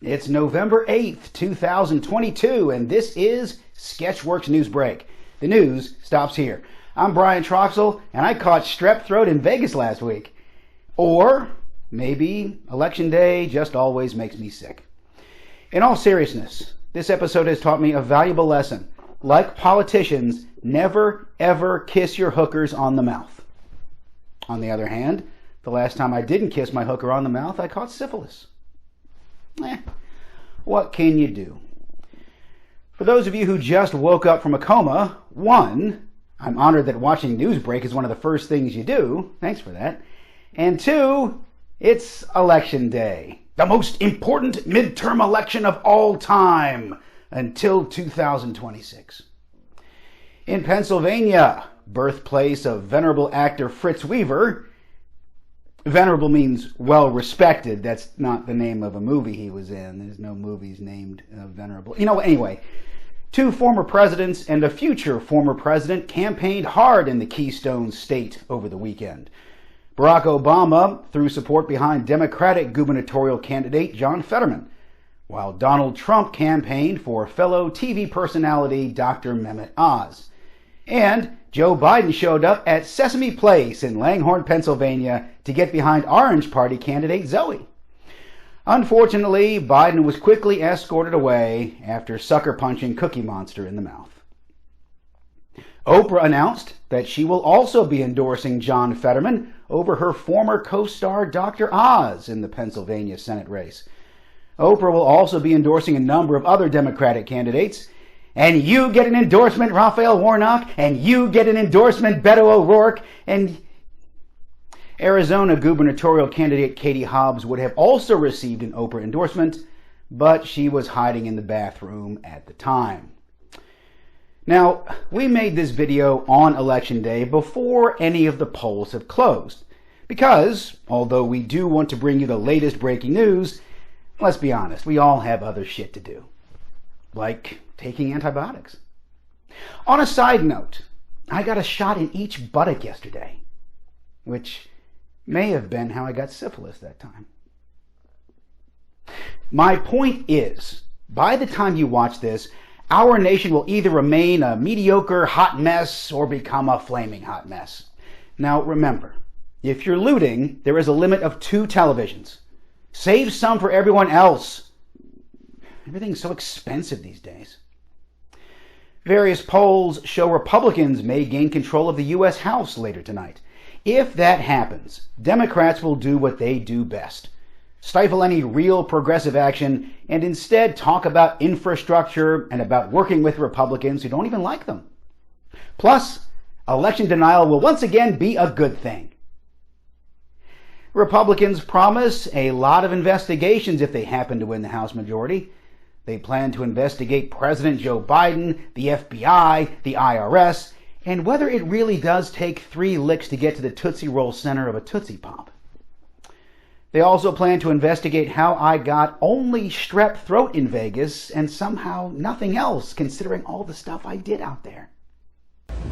It's November 8th, 2022, and this is Sketchworks NewsBrake. The news stops here. I'm Brian Troxel, and I caught strep throat in Vegas last week. Or maybe Election Day just always makes me sick. In all seriousness, this episode has taught me a valuable lesson. Like politicians, never ever kiss your hookers on the mouth. On the other hand, the last time I didn't kiss my hooker on the mouth, I caught syphilis. What can you do? For those of you who just woke up from a coma, one, I'm honored that watching NewsBrake is one of the first things you do. Thanks for that. And two, it's Election Day. The most important midterm election of all time until 2026. In Pennsylvania, birthplace of venerable actor Fritz Weaver. Venerable means well-respected. That's not the name of a movie he was in. There's no movies named Venerable. Anyway, two former presidents and a future former president campaigned hard in the Keystone State over the weekend. Barack Obama threw support behind Democratic gubernatorial candidate John Fetterman, while Donald Trump campaigned for fellow TV personality Dr. Mehmet Oz. And Joe Biden showed up at Sesame Place in Langhorne, Pennsylvania to get behind Orange Party candidate Zoe. Unfortunately, Biden was quickly escorted away after sucker punching Cookie Monster in the mouth. Oprah announced that she will also be endorsing John Fetterman over her former co-star Dr. Oz in the Pennsylvania Senate race. Oprah will also be endorsing a number of other Democratic candidates. And you get an endorsement, Raphael Warnock, and you get an endorsement, Beto O'Rourke, and Arizona gubernatorial candidate Katie Hobbs would have also received an Oprah endorsement, but she was hiding in the bathroom at the time. Now, we made this video on Election Day before any of the polls have closed, because although we do want to bring you the latest breaking news, let's be honest, we all have other shit to do, like taking antibiotics. On a side note, I got a shot in each buttock yesterday, which may have been how I got syphilis that time. My point is, by the time you watch this, our nation will either remain a mediocre hot mess or become a flaming hot mess. Now remember, if you're looting, there is a limit of 2 televisions. Save some for everyone else. Everything's so expensive these days. Various polls show Republicans may gain control of the U.S. House later tonight. If that happens, Democrats will do what they do best. Stifle any real progressive action and instead talk about infrastructure and about working with Republicans who don't even like them. Plus, election denial will once again be a good thing. Republicans promise a lot of investigations if they happen to win the House majority. They plan to investigate President Joe Biden, the FBI, the IRS, and whether it really does take 3 licks to get to the Tootsie Roll center of a Tootsie Pop. They also plan to investigate how I got only strep throat in Vegas and somehow nothing else, considering all the stuff I did out there.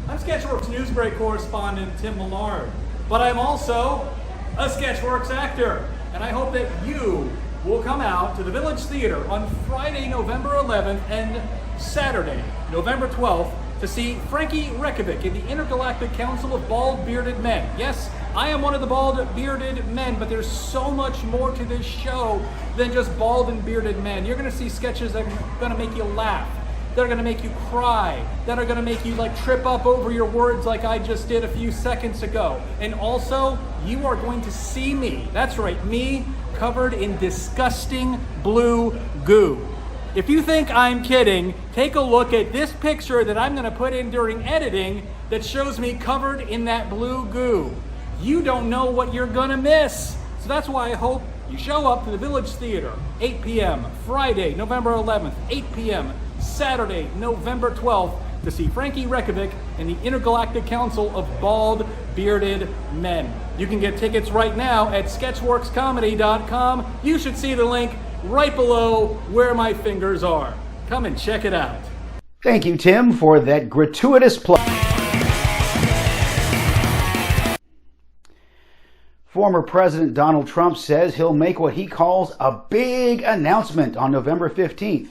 I'm Sketchworks NewsBrake correspondent Tim Millard, but I'm also a Sketchworks actor, and I hope that you will come out to the Village Theater on Friday, November 11th and Saturday, November 12th to see Frankie Rekovic in the Intergalactic Council of Bald Bearded Men. Yes, I am one of the bald bearded men, but there's so much more to this show than just bald and bearded men. You're going to see sketches that are going to make you laugh, that are going to make you cry, that are going to make you trip up over your words like I just did a few seconds ago. And also, you are going to see me, that's right, me, covered in disgusting blue goo. If you think I'm kidding, take a look at this picture that I'm going to put in during editing that shows me covered in that blue goo. You don't know what you're going to miss. So that's why I hope you show up to the Village Theater, 8 p.m. Friday, November 11th, 8 p.m. Saturday, November 12th, to see Frankie Rekovic and the Intergalactic Council of Bald Bearded Men. You can get tickets right now at sketchworkscomedy.com. You should see the link right below where my fingers are. Come and check it out. Thank you, Tim, for that gratuitous plug. Former President Donald Trump says he'll make what he calls a big announcement on November 15th.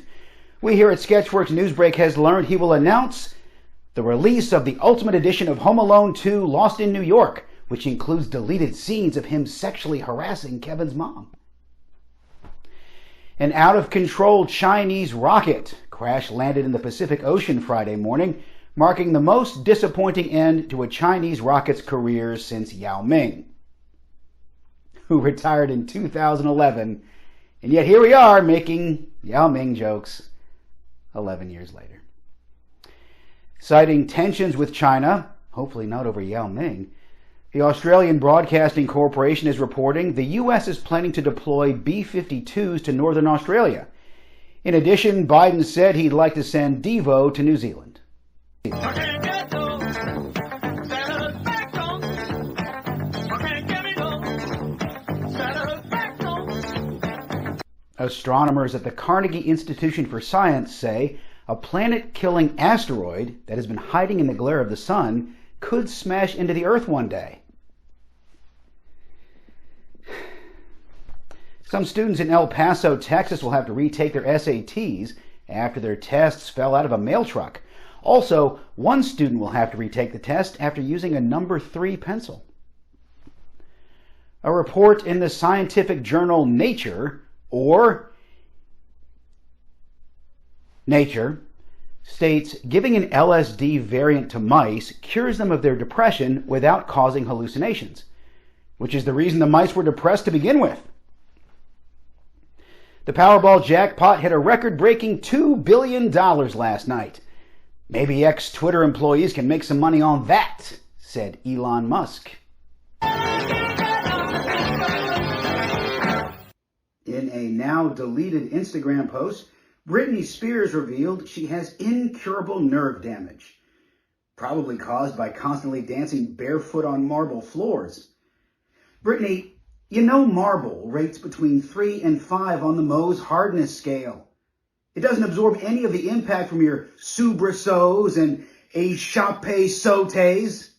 We here at Sketchworks NewsBrake has learned he will announce the release of the Ultimate Edition of Home Alone 2 Lost in New York, which includes deleted scenes of him sexually harassing Kevin's mom. An out-of-control Chinese rocket crash-landed in the Pacific Ocean Friday morning, marking the most disappointing end to a Chinese rocket's career since Yao Ming, who retired in 2011, and yet here we are making Yao Ming jokes 11 years later. Citing tensions with China, hopefully not over Yao Ming, the Australian Broadcasting Corporation is reporting the U.S. is planning to deploy B-52s to Northern Australia. In addition, Biden said he'd like to send Devo to New Zealand. Astronomers at the Carnegie Institution for Science say a planet-killing asteroid that has been hiding in the glare of the sun could smash into the Earth one day. Some students in El Paso, Texas will have to retake their SATs after their tests fell out of a mail truck. Also, one student will have to retake the test after using a number 3 pencil. A report in the scientific journal Nature, or Nature, states giving an LSD variant to mice cures them of their depression without causing hallucinations, which is the reason the mice were depressed to begin with. The Powerball jackpot hit a record-breaking $2 billion last night. Maybe ex-Twitter employees can make some money on that, said Elon Musk. In a now-deleted Instagram post, Britney Spears revealed she has incurable nerve damage, probably caused by constantly dancing barefoot on marble floors. Britney, you know marble rates between 3 and 5 on the Mohs hardness scale. It doesn't absorb any of the impact from your soubresauts and échappé sautés.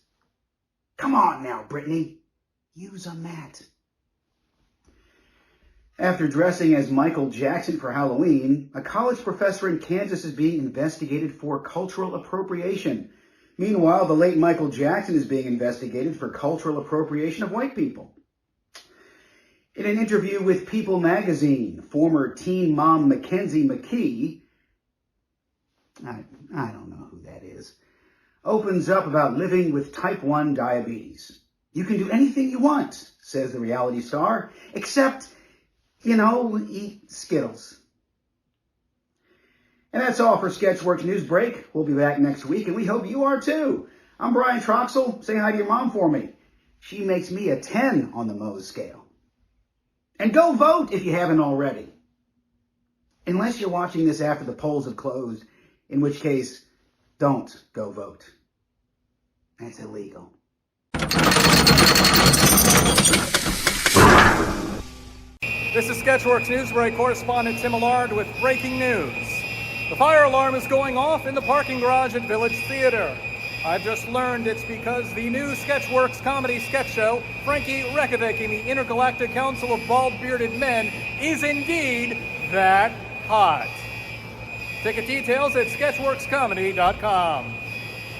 Come on now, Britney. Use a mat. After dressing as Michael Jackson for Halloween, a college professor in Kansas is being investigated for cultural appropriation. Meanwhile, the late Michael Jackson is being investigated for cultural appropriation of white people. In an interview with People magazine, former teen mom Mackenzie McKee, I don't know who that is, opens up about living with type 1 diabetes. You can do anything you want, says the reality star, except, eat Skittles. And that's all for Sketchworks NewsBrake. We'll be back next week, and we hope you are too. I'm Brian Troxel. Say hi to your mom for me. She makes me a 10 on the Mohs scale. And go vote if you haven't already. Unless you're watching this after the polls have closed, in which case, don't go vote. That's illegal. This is Sketchworks NewsBrake correspondent Tim Millard with breaking news. The fire alarm is going off in the parking garage at Village Theater. I've just learned it's because the new Sketchworks comedy sketch show, Frankie Reykjavik and the Intergalactic Council of Bald-Bearded Men, is indeed that hot. Ticket details at sketchworkscomedy.com.